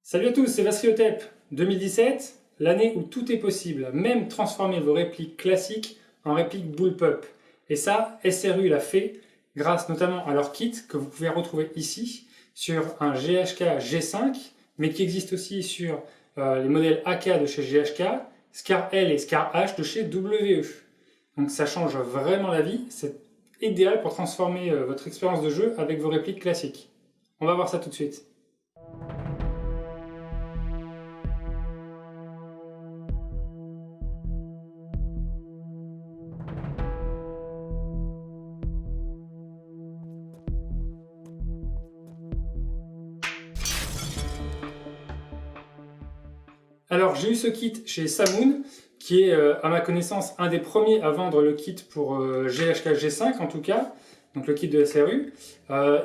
Salut à tous, c'est Vasriotep. 2017, l'année où tout est possible, même transformer vos répliques classiques en répliques bullpup. Et ça, SRU l'a fait grâce notamment à leur kit que vous pouvez retrouver ici sur un GHK G5, mais qui existe aussi sur les modèles AK de chez GHK, Scar L et Scar H de chez WE. Donc ça change vraiment la vie, c'est idéal pour transformer votre expérience de jeu avec vos répliques classiques. On va voir ça tout de suite. Alors j'ai eu ce kit chez Samoon, qui est à ma connaissance un des premiers à vendre le kit pour GHK G5 en tout cas, donc le kit de SRU.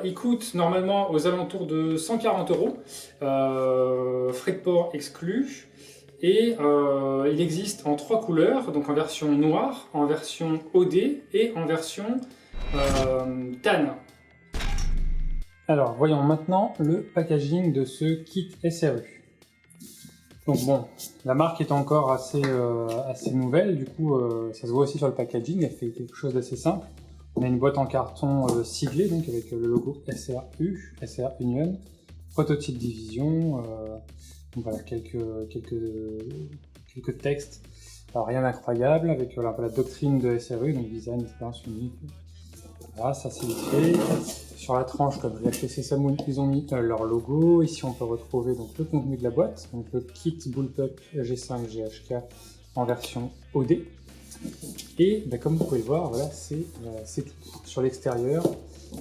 Il coûte normalement aux alentours de 140 €, frais de port exclus, et il existe en 3 couleurs, donc en version noire, en version OD et en version tan. Alors voyons maintenant le packaging de ce kit SRU. Donc bon, la marque est encore assez nouvelle, du coup ça se voit aussi sur le packaging, elle fait quelque chose d'assez simple. On a une boîte en carton siglée, donc avec le logo SRU, SR Union, prototype division, donc voilà, quelques textes, alors rien d'incroyable, avec la doctrine de SRU, donc design, expérience unique. Voilà, ça c'est vite fait. Sur la tranche, comme GHK Samoon, ils ont mis leur logo. Ici, on peut retrouver donc le contenu de la boîte, donc le kit Bullpup G5 GHK en version OD. Et comme vous pouvez le voir, voilà, c'est tout sur l'extérieur.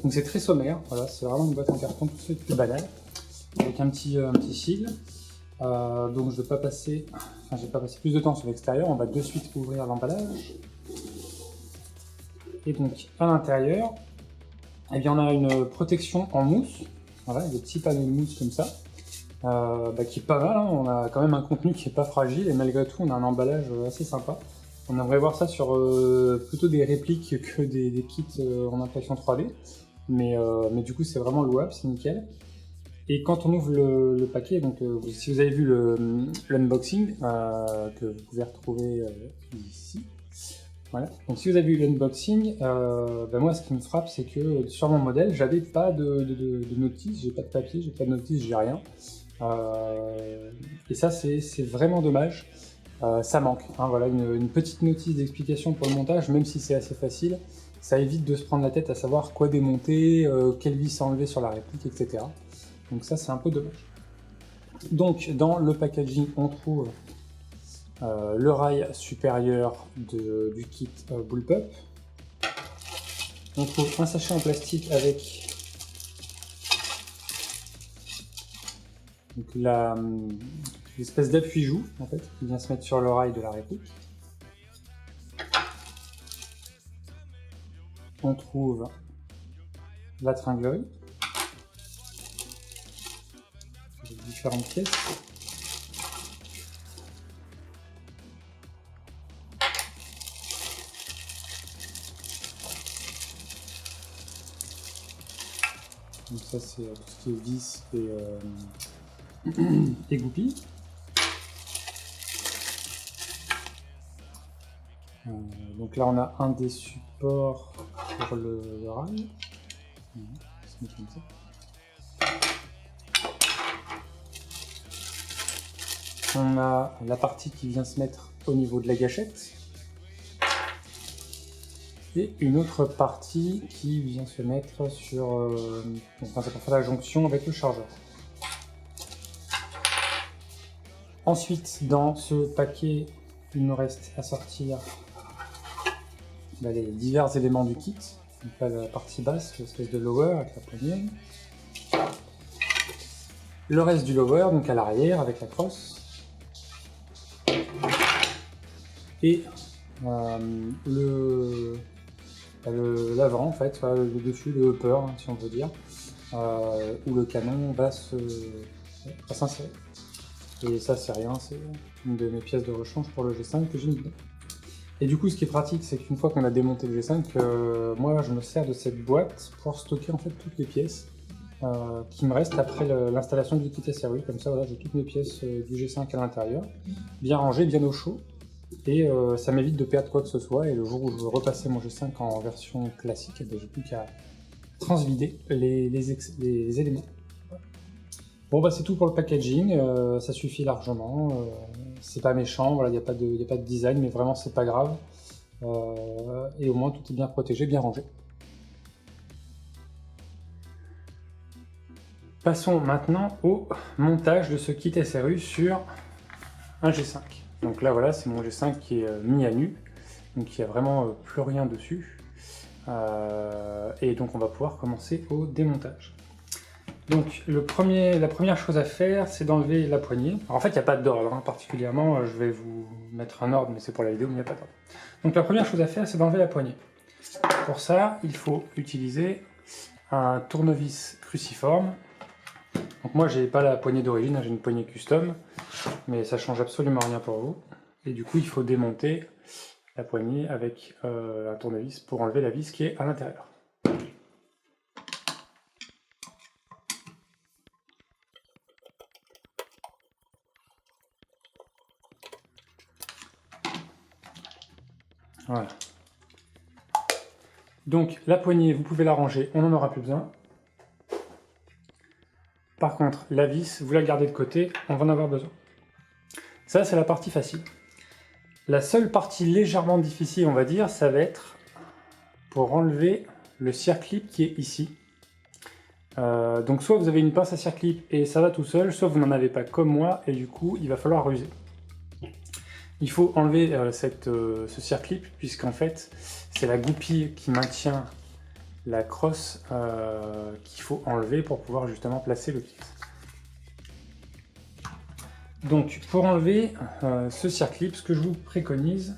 Donc c'est très sommaire. Voilà, c'est vraiment une boîte en carton tout de suite plus banale, avec un petit sigle. Donc je vais pas passer plus de temps sur l'extérieur. On va de suite ouvrir l'emballage. Et donc à l'intérieur, eh bien, on a une protection en mousse, voilà, des petits panneaux de mousse comme ça, qui est pas mal, hein. On a quand même un contenu qui est pas fragile et malgré tout on a un emballage assez sympa. On aimerait voir ça sur plutôt des répliques que des kits en impression 3D, mais du coup c'est vraiment louable, c'est nickel. Et quand on ouvre le paquet, donc si vous avez vu l'unboxing que vous pouvez retrouver ici. Voilà. Donc si vous avez vu l'unboxing, moi ce qui me frappe c'est que sur mon modèle j'avais pas de notice, j'ai pas de papier, j'ai pas de notice, j'ai rien. Et ça c'est vraiment dommage, ça manque. Hein, voilà, une petite notice d'explication pour le montage, même si c'est assez facile, ça évite de se prendre la tête à savoir quoi démonter, quelle vis enlever sur la réplique, etc. Donc ça c'est un peu dommage. Donc dans le packaging on trouve le rail supérieur du kit Bullpup. On trouve un sachet en plastique avec l'espèce d'appui-joue en fait, qui vient se mettre sur le rail de la réplique. On trouve la tringlerie, avec différentes pièces. Donc ça c'est tout ce qui est vis et goupilles. Donc là on a un des supports pour le rail. Comme ça. On a la partie qui vient se mettre au niveau de la gâchette. Et une autre partie qui vient se mettre sur... c'est pour faire la jonction avec le chargeur. Ensuite, dans ce paquet, il nous reste à sortir les divers éléments du kit. Donc là, la partie basse, l'espèce de lower avec la poignée. Le reste du lower, donc à l'arrière avec la crosse. Et l'avant en fait, le dessus, le upper hein, si on veut dire, où le canon va s'insérer. Et ça c'est rien, c'est une de mes pièces de rechange pour le G5 que j'ai mis dedans. Et du coup ce qui est pratique c'est qu'une fois qu'on a démonté le G5, moi je me sers de cette boîte pour stocker en fait toutes les pièces. qui me reste après l'installation du kit SRU. Comme ça, voilà, j'ai toutes mes pièces du G5 à l'intérieur, bien rangées, bien au chaud. Et ça m'évite de perdre quoi que ce soit. Et le jour où je veux repasser mon G5 en version classique, eh ben, j'ai plus qu'à transvider les éléments. Bon bah c'est tout pour le packaging, ça suffit largement, c'est pas méchant, voilà, il n'y a pas de design, mais vraiment c'est pas grave. Et au moins tout est bien protégé, bien rangé. Passons maintenant au montage de ce kit SRU sur un G5. Donc là voilà, c'est mon G5 qui est mis à nu, donc il n'y a vraiment plus rien dessus. Et donc on va pouvoir commencer au démontage. Donc la première chose à faire, c'est d'enlever la poignée. Alors, en fait, il n'y a pas d'ordre, hein, particulièrement, je vais vous mettre un ordre, mais c'est pour la vidéo, mais il n'y a pas d'ordre. Donc la première chose à faire, c'est d'enlever la poignée. Pour ça, il faut utiliser un tournevis cruciforme. Donc moi, j'ai pas la poignée d'origine, j'ai une poignée custom, mais ça change absolument rien pour vous. Et du coup, il faut démonter la poignée avec un tournevis pour enlever la vis qui est à l'intérieur. Voilà. Donc la poignée, vous pouvez la ranger, on n'en aura plus besoin. Par contre, la vis, vous la gardez de côté, on va en avoir besoin. Ça, c'est la partie facile. La seule partie légèrement difficile, on va dire, ça va être pour enlever le circlip qui est ici. Donc soit vous avez une pince à circlip et ça va tout seul, soit vous n'en avez pas comme moi et du coup, il va falloir ruser. Il faut enlever ce circlip puisqu'en fait, c'est la goupille qui maintient la crosse qu'il faut enlever pour pouvoir justement placer le kit. Donc pour enlever ce circlip, ce que je vous préconise,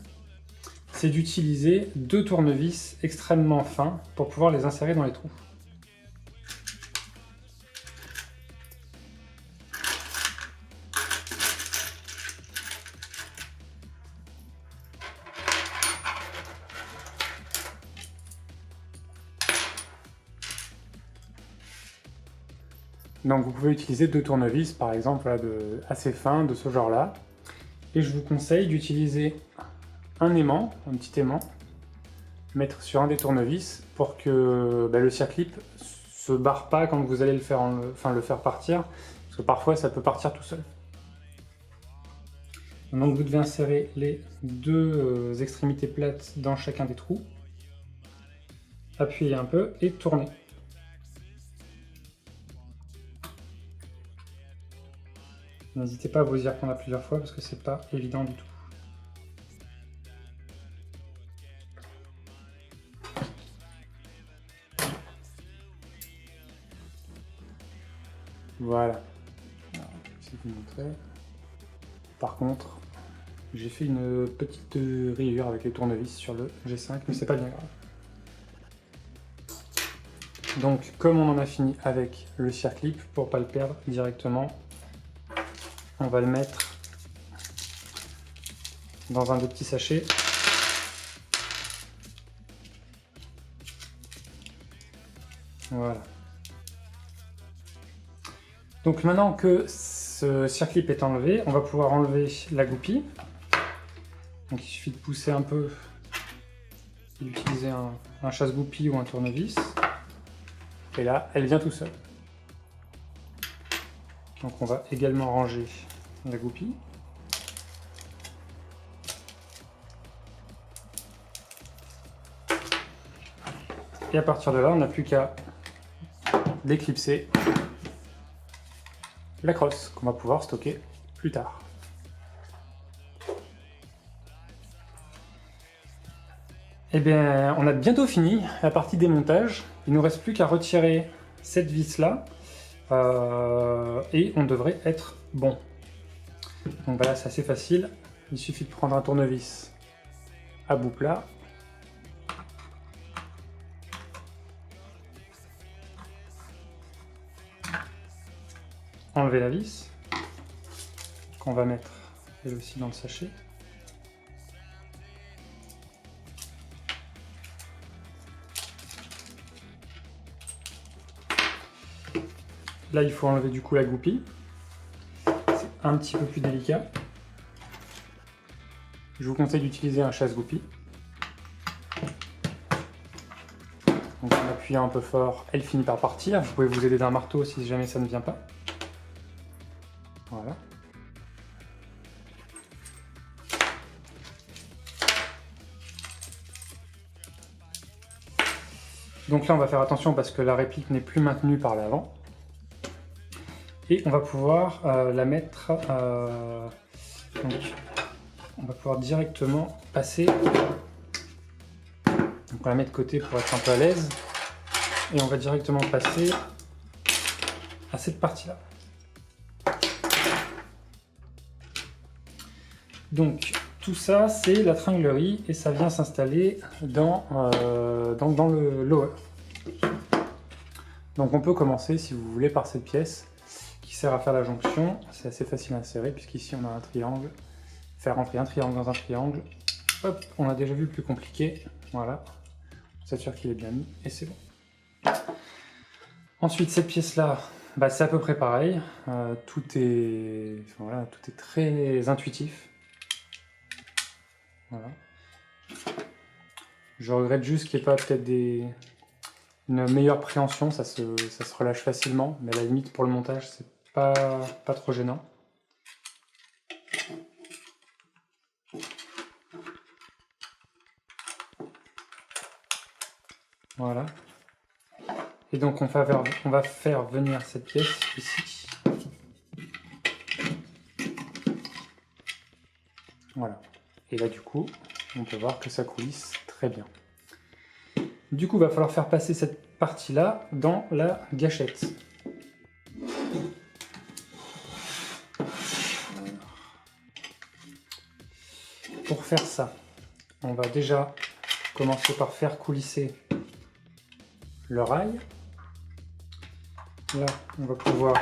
c'est d'utiliser 2 tournevis extrêmement fins pour pouvoir les insérer dans les trous. Donc vous pouvez utiliser 2 tournevis, par exemple, voilà, assez fins, de ce genre-là. Et je vous conseille d'utiliser un aimant, un petit aimant, mettre sur un des tournevis pour que le circlip se barre pas quand vous allez le faire partir, parce que parfois ça peut partir tout seul. Donc vous devez insérer les 2 extrémités plates dans chacun des trous, appuyer un peu et tourner. N'hésitez pas à vous y reprendre plusieurs fois parce que c'est pas évident du tout. Voilà. Alors, je vais vous montrer. Par contre, j'ai fait une petite rayure avec les tournevis sur le G5, mais c'est pas bien grave. Donc, comme on en a fini avec le circlip, pour pas le perdre directement, on va le mettre dans un des petits sachets. Voilà. Donc maintenant que ce circlip est enlevé, on va pouvoir enlever la goupille. Donc il suffit de pousser un peu et d'utiliser un chasse-goupille ou un tournevis. Et là, elle vient tout seul. Donc on va également ranger la goupille. Et à partir de là, on n'a plus qu'à déclipser la crosse qu'on va pouvoir stocker plus tard. Et bien, on a bientôt fini la partie démontage. Il ne nous reste plus qu'à retirer cette vis là et on devrait être bon. Donc voilà, c'est assez facile. Il suffit de prendre un tournevis à bout plat. Enlever la vis qu'on va mettre elle aussi dans le sachet. là il faut enlever du coup la goupille. C'est un petit peu plus délicat. Je vous conseille d'utiliser un chasse-goupille. Donc en appuyant un peu fort, elle finit par partir. Vous pouvez vous aider d'un marteau si jamais ça ne vient pas. Voilà. Donc là on va faire attention parce que la réplique n'est plus maintenue par l'avant. Et on va pouvoir la mettre... donc, on va pouvoir directement passer... Donc on la met de côté pour être un peu à l'aise. Et on va directement passer à cette partie-là. Donc tout ça c'est la tringlerie et ça vient s'installer dans le lower. Donc on peut commencer si vous voulez par cette pièce qui sert à faire la jonction. C'est assez facile à insérer puisqu'ici on a un triangle. Faire rentrer un triangle dans un triangle. Hop, on a déjà vu plus compliqué. Voilà. On s'assure qu'il est bien mis et c'est bon. Ensuite cette pièce-là, bah, c'est à peu près pareil. Tout est très intuitif. Voilà. Je regrette juste qu'il n'y ait pas peut-être une meilleure préhension, ça se relâche facilement, mais à la limite pour le montage c'est pas trop gênant. Voilà. Et donc on va faire venir cette pièce ici. Voilà. Et là du coup, on peut voir que ça coulisse très bien. Du coup, il va falloir faire passer cette partie-là dans la gâchette. Pour faire ça, on va déjà commencer par faire coulisser le rail. Là, on va pouvoir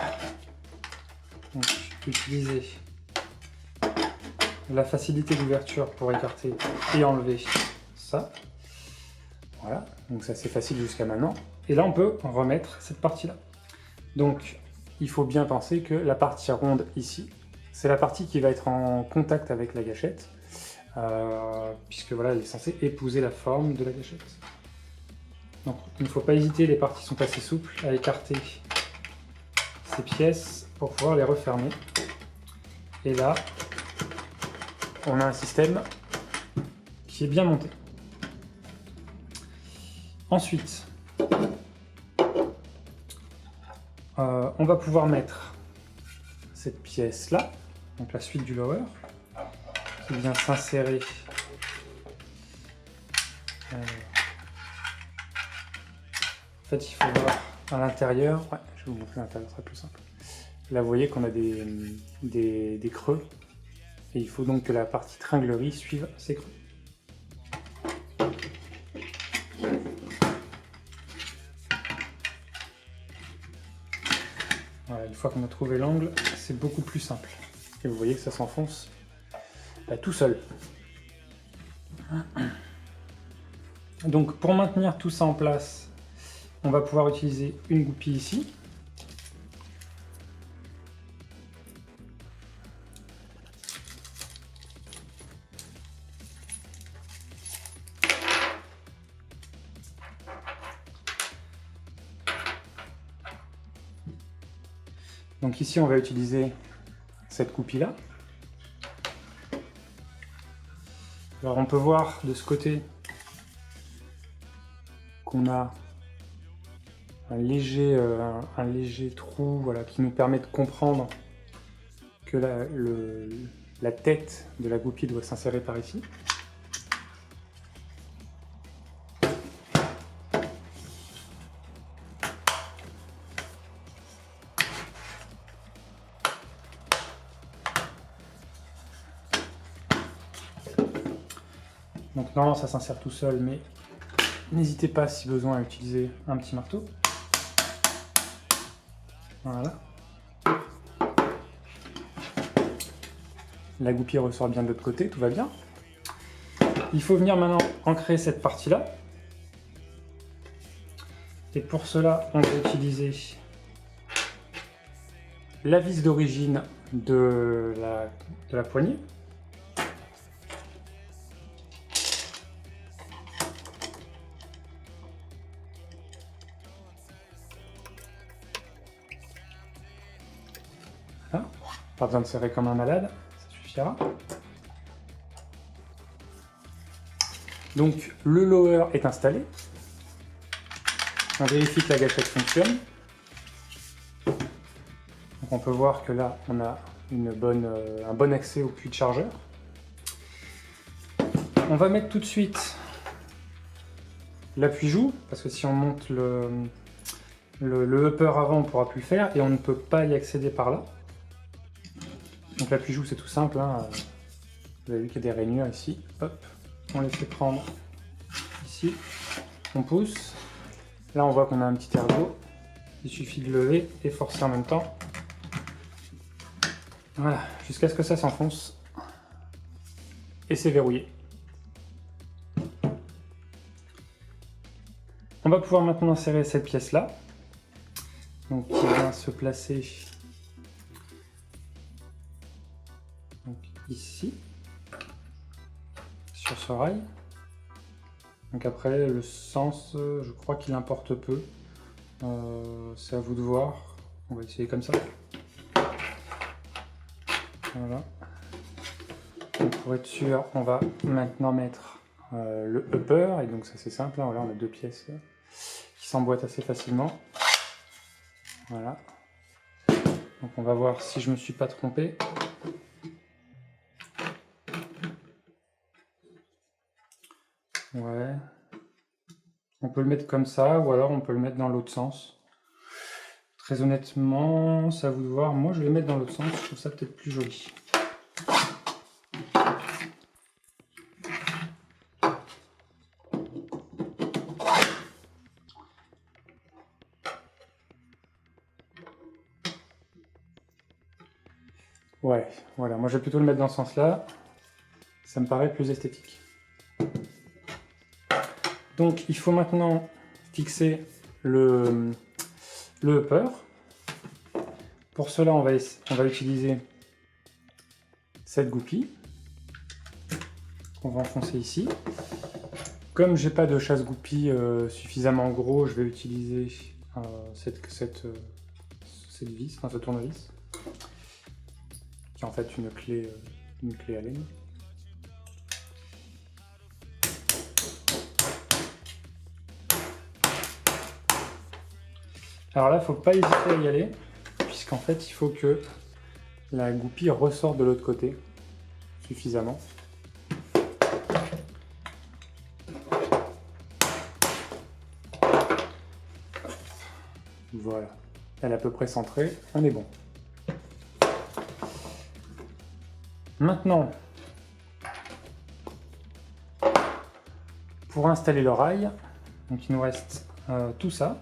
donc, utiliser la facilité d'ouverture pour écarter et enlever ça. Voilà, donc ça c'est facile jusqu'à maintenant. Et là on peut remettre cette partie-là. Donc il faut bien penser que la partie ronde ici, c'est la partie qui va être en contact avec la gâchette, puisque voilà, elle est censée épouser la forme de la gâchette. Donc il ne faut pas hésiter, les parties sont assez souples, à écarter ces pièces pour pouvoir les refermer. Et là, on a un système qui est bien monté. Ensuite, on va pouvoir mettre cette pièce-là, donc la suite du lower, qui vient s'insérer en fait, il faut voir à l'intérieur. Ouais, je vais vous montrer l'intérieur, ce sera plus simple. Là, vous voyez qu'on a des creux, et il faut donc que la partie tringlerie suive ces creux. Voilà, une fois qu'on a trouvé l'angle, c'est beaucoup plus simple. Et vous voyez que ça s'enfonce tout seul. Donc pour maintenir tout ça en place, on va pouvoir utiliser une goupille ici. Donc ici on va utiliser cette goupille-là. Alors on peut voir de ce côté qu'on a un léger trou, voilà, qui nous permet de comprendre que la tête de la goupille doit s'insérer par ici. Donc normalement ça s'insère tout seul, mais n'hésitez pas si besoin à utiliser un petit marteau. Voilà. La goupille ressort bien de l'autre côté, tout va bien. Il faut venir maintenant ancrer cette partie-là. Et pour cela, on va utiliser la vis d'origine de la poignée. Voilà. Pas besoin de serrer comme un malade, ça suffira. Donc le lower est installé. On vérifie que la gâchette fonctionne. Donc on peut voir que là on a un bon accès au puits de chargeur. On va mettre tout de suite l'appui-joue, parce que si on monte le upper avant, on ne pourra plus le faire et on ne peut pas y accéder par là. Donc l'appui-joue c'est tout simple, hein. Vous avez vu qu'il y a des rainures ici. Hop, on les fait prendre ici, on pousse. Là on voit qu'on a un petit ergot, il suffit de lever et forcer en même temps. Voilà, jusqu'à ce que ça s'enfonce. Et c'est verrouillé. On va pouvoir maintenant insérer cette pièce-là, donc qui va se placer donc, ici, sur ce rail. Donc après, le sens, je crois qu'il importe peu. C'est à vous de voir. On va essayer comme ça. Voilà. Donc pour être sûr, on va maintenant mettre le upper, et donc ça c'est simple, hein. Voilà, on a deux pièces qui s'emboîtent assez facilement. Voilà. Donc on va voir si je me suis pas trompé. Ouais. On peut le mettre comme ça, ou alors on peut le mettre dans l'autre sens. Très honnêtement, c'est à vous de voir. Moi je vais le mettre dans l'autre sens, je trouve ça peut-être plus joli. Ouais, voilà, moi je vais plutôt le mettre dans ce sens-là. Ça me paraît plus esthétique. Donc il faut maintenant fixer le upper. Pour cela, on va utiliser cette goupille qu'on va enfoncer ici. Comme j'ai pas de chasse-goupille suffisamment gros, je vais utiliser cette vis, enfin ce tournevis, qui est en fait une clé à laine. Alors là, il ne faut pas hésiter à y aller, puisqu'en fait, il faut que la goupille ressorte de l'autre côté suffisamment. Voilà, elle est à peu près centrée, on est bon. Maintenant, pour installer le rail, donc il nous reste tout ça.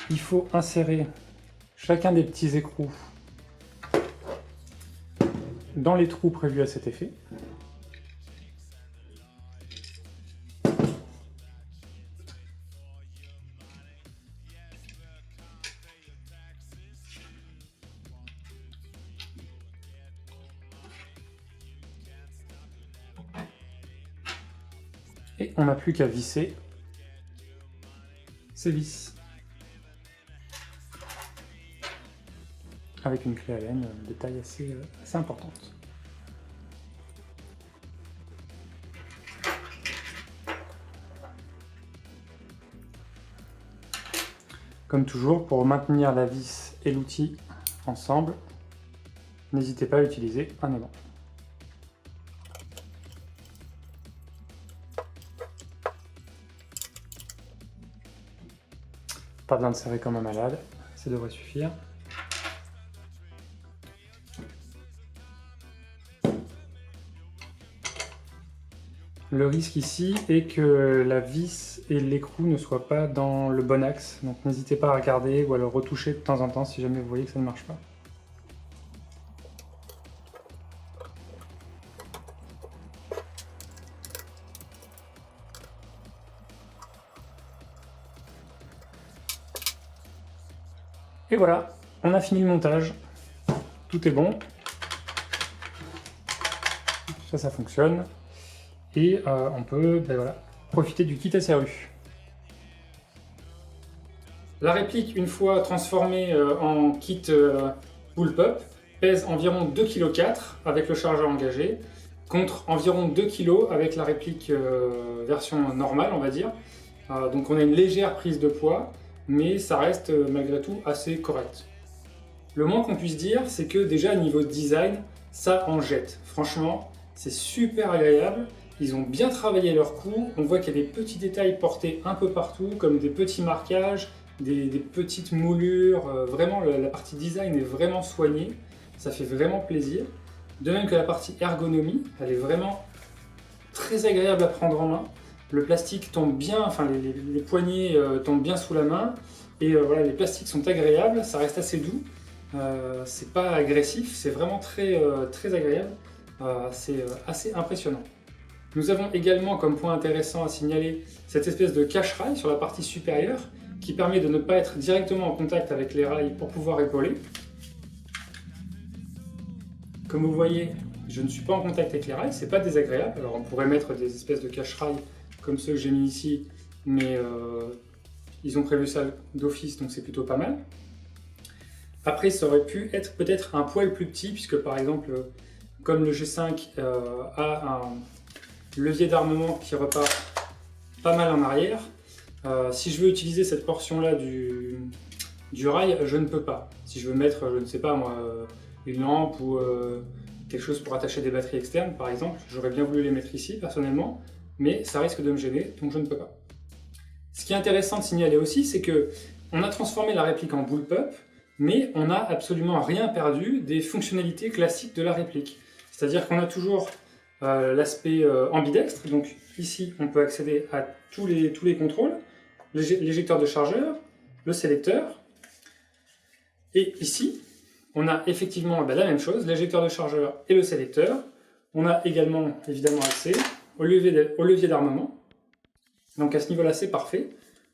Il faut insérer chacun des petits écrous dans les trous prévus à cet effet. Et on n'a plus qu'à visser ces vis avec une clé à laine de taille assez importante. Comme toujours, pour maintenir la vis et l'outil ensemble, n'hésitez pas à utiliser un aimant. Pas besoin de serrer comme un malade, ça devrait suffire. Le risque ici est que la vis et l'écrou ne soient pas dans le bon axe, donc n'hésitez pas à regarder ou à le retoucher de temps en temps si jamais vous voyez que ça ne marche pas. Et voilà, on a fini le montage. tout est bon. Ça fonctionne. Et on peut voilà, profiter du kit SRU. La réplique, une fois transformée en kit bullpup, pèse environ 2,4 kg avec le chargeur engagé, contre environ 2 kg avec la réplique version normale, on va dire. Donc on a une légère prise de poids, mais ça reste malgré tout assez correct. Le moins qu'on puisse dire, c'est que déjà niveau design, ça en jette. Franchement, c'est super agréable. Ils ont bien travaillé leur coup. On voit qu'il y a des petits détails portés un peu partout, comme des petits marquages, des petites moulures. Vraiment, la partie design est vraiment soignée. Ça fait vraiment plaisir. De même que la partie ergonomie, elle est vraiment très agréable à prendre en main. Le plastique tombe bien, enfin les poignées tombent bien sous la main. Et voilà, les plastiques sont agréables, ça reste assez doux. C'est pas agressif, c'est vraiment très agréable. C'est assez impressionnant. Nous avons également comme point intéressant à signaler cette espèce de cache-rail sur la partie supérieure qui permet de ne pas être directement en contact avec les rails pour pouvoir épauler. Comme vous voyez, je ne suis pas en contact avec les rails, c'est pas désagréable. Alors on pourrait mettre des espèces de cache-rails comme ceux que j'ai mis ici, mais ils ont prévu ça d'office, donc c'est plutôt pas mal. Après, ça aurait pu être peut-être un poil plus petit, puisque par exemple, comme le G5 a un levier d'armement qui repart pas mal en arrière, si je veux utiliser cette portion-là du rail, je ne peux pas. Si je veux mettre, je ne sais pas moi, une lampe ou quelque chose pour attacher des batteries externes, par exemple, j'aurais bien voulu les mettre ici, personnellement, mais ça risque de me gêner, donc je ne peux pas. Ce qui est intéressant de signaler aussi, c'est que on a transformé la réplique en bullpup, mais on n'a absolument rien perdu des fonctionnalités classiques de la réplique. C'est-à-dire qu'on a toujours l'aspect ambidextre, donc ici on peut accéder à tous les contrôles, l'éjecteur de chargeur, le sélecteur, et ici on a effectivement la même chose, l'éjecteur de chargeur et le sélecteur. On a également évidemment accès au levier d'armement, donc à ce niveau-là c'est parfait.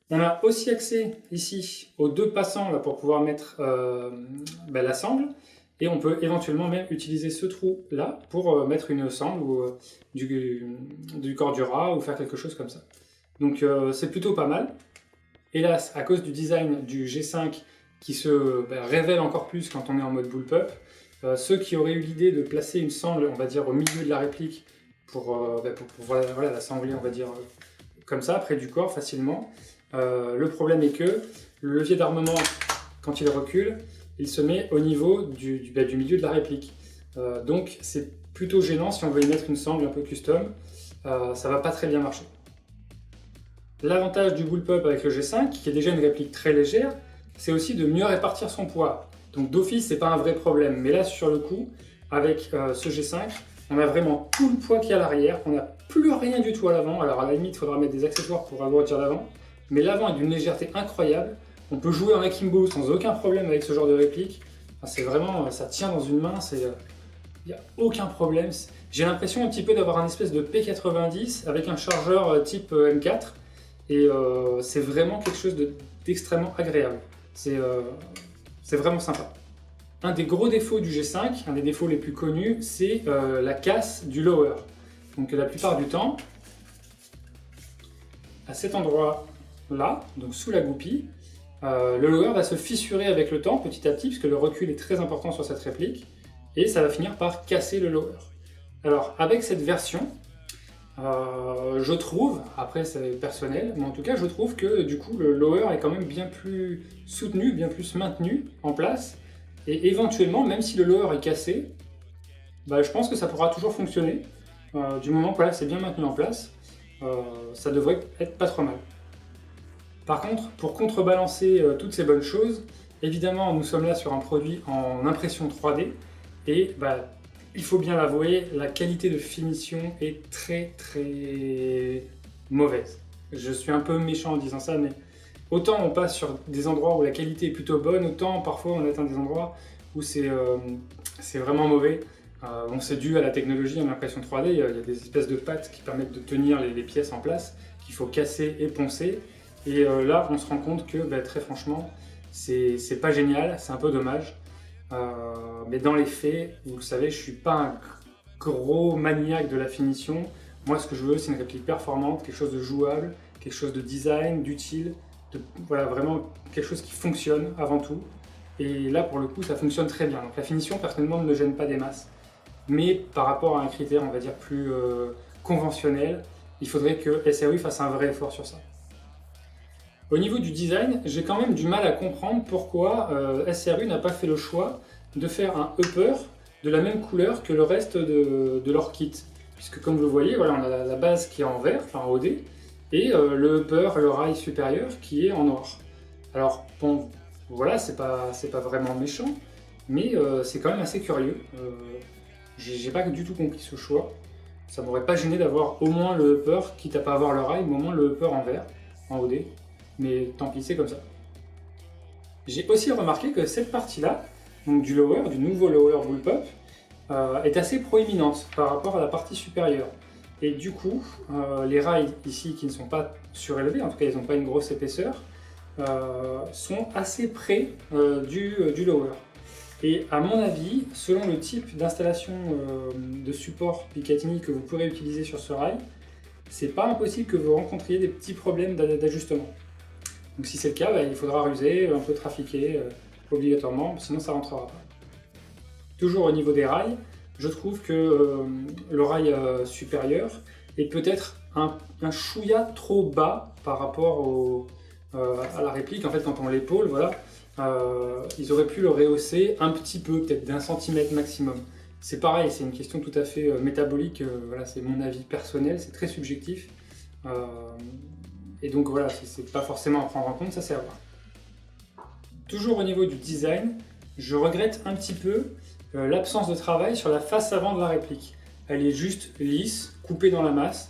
On a aussi accès ici aux deux passants là, pour pouvoir mettre la sangle. Et on peut éventuellement même utiliser ce trou là pour mettre une sangle ou du cordura ou faire quelque chose comme ça. Donc c'est plutôt pas mal. Hélas, à cause du design du G5 qui se révèle encore plus quand on est en mode bullpup, ceux qui auraient eu l'idée de placer une sangle, on va dire, au milieu de la réplique pour voilà, la sangler, on va dire, comme ça, près du corps facilement. Le problème est que le levier d'armement, quand il recule, il se met au niveau du milieu de la réplique. Donc c'est plutôt gênant si on veut y mettre une sangle un peu custom, ça va pas très bien marcher. L'avantage du bullpup avec le G5, qui est déjà une réplique très légère, c'est aussi de mieux répartir son poids. Donc d'office, c'est pas un vrai problème, mais là sur le coup, avec ce G5, on a vraiment tout le poids qui est à l'arrière, on n'a plus rien du tout à l'avant. Alors à la limite, il faudra mettre des accessoires pour agrandir l'avant, mais l'avant est d'une légèreté incroyable. On peut jouer en akimbo sans aucun problème avec ce genre de réplique. Enfin, c'est vraiment, ça tient dans une main, il n'y a aucun problème. J'ai l'impression un petit peu d'avoir un espèce de P90 avec un chargeur type M4, et c'est vraiment quelque chose d'extrêmement agréable. C'est vraiment sympa. Un des gros défauts du G5, un des défauts les plus connus, c'est la casse du lower. Donc la plupart du temps, à cet endroit-là, donc sous la goupille, le lower va se fissurer avec le temps, petit à petit, puisque le recul est très important sur cette réplique, et ça va finir par casser le lower. Alors avec cette version, je trouve, après c'est personnel, mais en tout cas je trouve que du coup le lower est quand même bien plus soutenu, bien plus maintenu en place, et éventuellement, même si le lower est cassé, je pense que ça pourra toujours fonctionner, du moment que c'est bien maintenu en place, ça devrait être pas trop mal. Par contre, pour contrebalancer toutes ces bonnes choses, évidemment nous sommes là sur un produit en impression 3D, et il faut bien l'avouer, la qualité de finition est très mauvaise. Je suis un peu méchant en disant ça, mais autant on passe sur des endroits où la qualité est plutôt bonne, autant parfois on atteint des endroits où c'est vraiment mauvais. Bon, c'est dû à la technologie en impression 3D, il y a des espèces de pattes qui permettent de tenir les pièces en place, qu'il faut casser et poncer. Et là, on se rend compte que très franchement, c'est pas génial, c'est un peu dommage. Mais dans les faits, vous le savez, je ne suis pas un gros maniaque de la finition. Moi, ce que je veux, c'est une réplique performante, quelque chose de jouable, quelque chose de design, d'utile, voilà, vraiment quelque chose qui fonctionne avant tout. Et là, pour le coup, ça fonctionne très bien. Donc la finition, personnellement, ne me gêne pas des masses. Mais par rapport à un critère, on va dire, plus conventionnel, il faudrait que SRU fasse un vrai effort sur ça. Au niveau du design, j'ai quand même du mal à comprendre pourquoi SRU n'a pas fait le choix de faire un upper de la même couleur que le reste de leur kit. Puisque comme vous le voyez, voilà, on a la base qui est en vert, enfin en OD, et le upper, le rail supérieur qui est en noir. Alors bon, voilà, c'est pas vraiment méchant, mais c'est quand même assez curieux. J'ai pas du tout compris ce choix. Ça m'aurait pas gêné d'avoir au moins le upper, quitte à pas avoir le rail, mais au moins le upper en vert, en OD. Mais tant pis, c'est comme ça. J'ai aussi remarqué que cette partie-là, donc du lower, du nouveau lower bullpup, est assez proéminente par rapport à la partie supérieure. Et du coup, les rails ici qui ne sont pas surélevés, en tout cas ils n'ont pas une grosse épaisseur, sont assez près du lower. Et à mon avis, selon le type d'installation de support Picatinny que vous pourrez utiliser sur ce rail, c'est pas impossible que vous rencontriez des petits problèmes d'ajustement. Donc si c'est le cas, il faudra ruser, un peu trafiquer obligatoirement, sinon ça ne rentrera pas. Toujours au niveau des rails, je trouve que le rail supérieur est peut-être un chouïa trop bas par rapport à la réplique. En fait, quand on l'épaule, voilà, ils auraient pu le rehausser un petit peu, peut-être d'1 centimètre maximum. C'est pareil, c'est une question tout à fait métabolique, voilà, c'est mon avis personnel, c'est très subjectif. Et donc voilà, c'est pas forcément à prendre en compte, ça c'est à voir. Toujours au niveau du design, je regrette un petit peu l'absence de travail sur la face avant de la réplique. Elle est juste lisse, coupée dans la masse.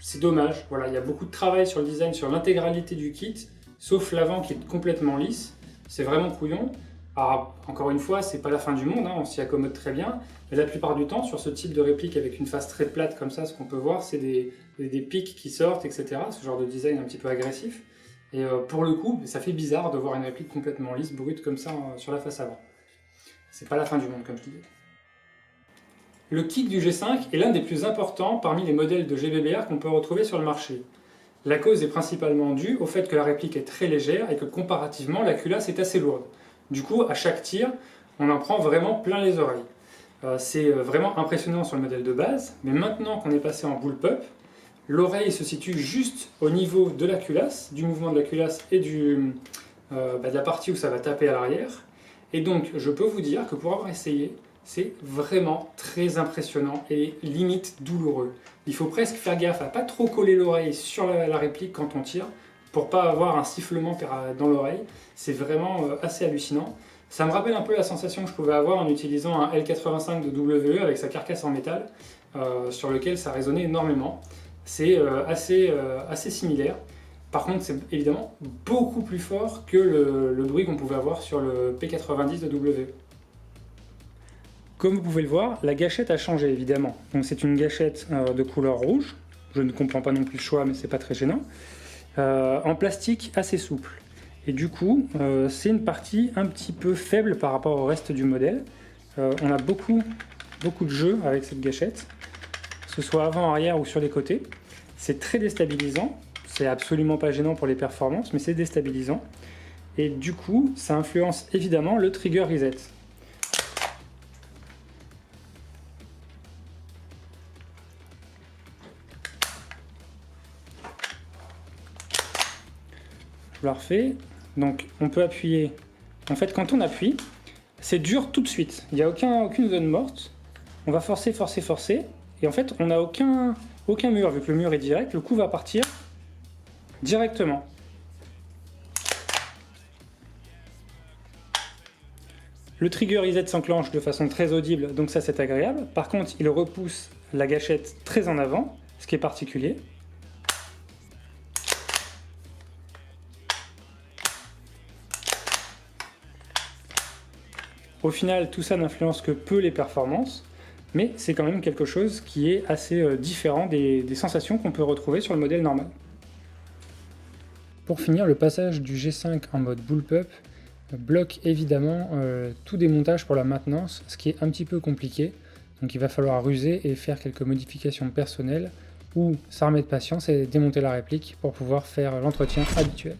C'est dommage, voilà, il y a beaucoup de travail sur le design, sur l'intégralité du kit, sauf l'avant qui est complètement lisse. C'est vraiment couillon. Alors, encore une fois, c'est pas la fin du monde, hein, on s'y accommode très bien. Mais la plupart du temps, sur ce type de réplique avec une face très plate comme ça, ce qu'on peut voir, c'est des pics qui sortent, etc. Ce genre de design un petit peu agressif. Et pour le coup, ça fait bizarre de voir une réplique complètement lisse, brute comme ça sur la face avant. C'est pas la fin du monde, comme je disais. Le kick du G5 est l'un des plus importants parmi les modèles de GBBR qu'on peut retrouver sur le marché. La cause est principalement due au fait que la réplique est très légère et que comparativement, la culasse est assez lourde. Du coup, à chaque tir, on en prend vraiment plein les oreilles. C'est vraiment impressionnant sur le modèle de base, mais maintenant qu'on est passé en bullpup, l'oreille se situe juste au niveau de la culasse, du mouvement de la culasse et de la partie où ça va taper à l'arrière. Et donc, je peux vous dire que pour avoir essayé, c'est vraiment très impressionnant et limite douloureux. Il faut presque faire gaffe à pas trop coller l'oreille sur la réplique quand on tire, pour pas avoir un sifflement dans l'oreille. C'est vraiment assez hallucinant. Ça me rappelle un peu la sensation que je pouvais avoir en utilisant un L85 de WE avec sa carcasse en métal, sur lequel ça résonnait énormément. C'est assez similaire. Par contre, c'est évidemment beaucoup plus fort que le bruit qu'on pouvait avoir sur le P90 de WE. Comme vous pouvez le voir, la gâchette a changé évidemment. Donc c'est une gâchette de couleur rouge. Je ne comprends pas non plus le choix, mais c'est pas très gênant. En plastique assez souple. Et du coup, c'est une partie un petit peu faible par rapport au reste du modèle. On a beaucoup de jeu avec cette gâchette, que ce soit avant, arrière ou sur les côtés. C'est très déstabilisant. C'est absolument pas gênant pour les performances, mais c'est déstabilisant. Et du coup, ça influence évidemment le trigger reset. Je la refais. Donc on peut appuyer. En fait, quand on appuie, c'est dur tout de suite. Il n'y a aucune zone morte. On va forcer. Et en fait, on n'a aucun mur. Vu que le mur est direct, le coup va partir directement. Le trigger reset s'enclenche de façon très audible, donc ça c'est agréable. Par contre, il repousse la gâchette très en avant, ce qui est particulier. Au final, tout ça n'influence que peu les performances, mais c'est quand même quelque chose qui est assez différent des sensations qu'on peut retrouver sur le modèle normal. Pour finir, le passage du G5 en mode bullpup bloque évidemment tout démontage pour la maintenance, ce qui est un petit peu compliqué. Donc il va falloir ruser et faire quelques modifications personnelles ou s'armer de patience et démonter la réplique pour pouvoir faire l'entretien habituel.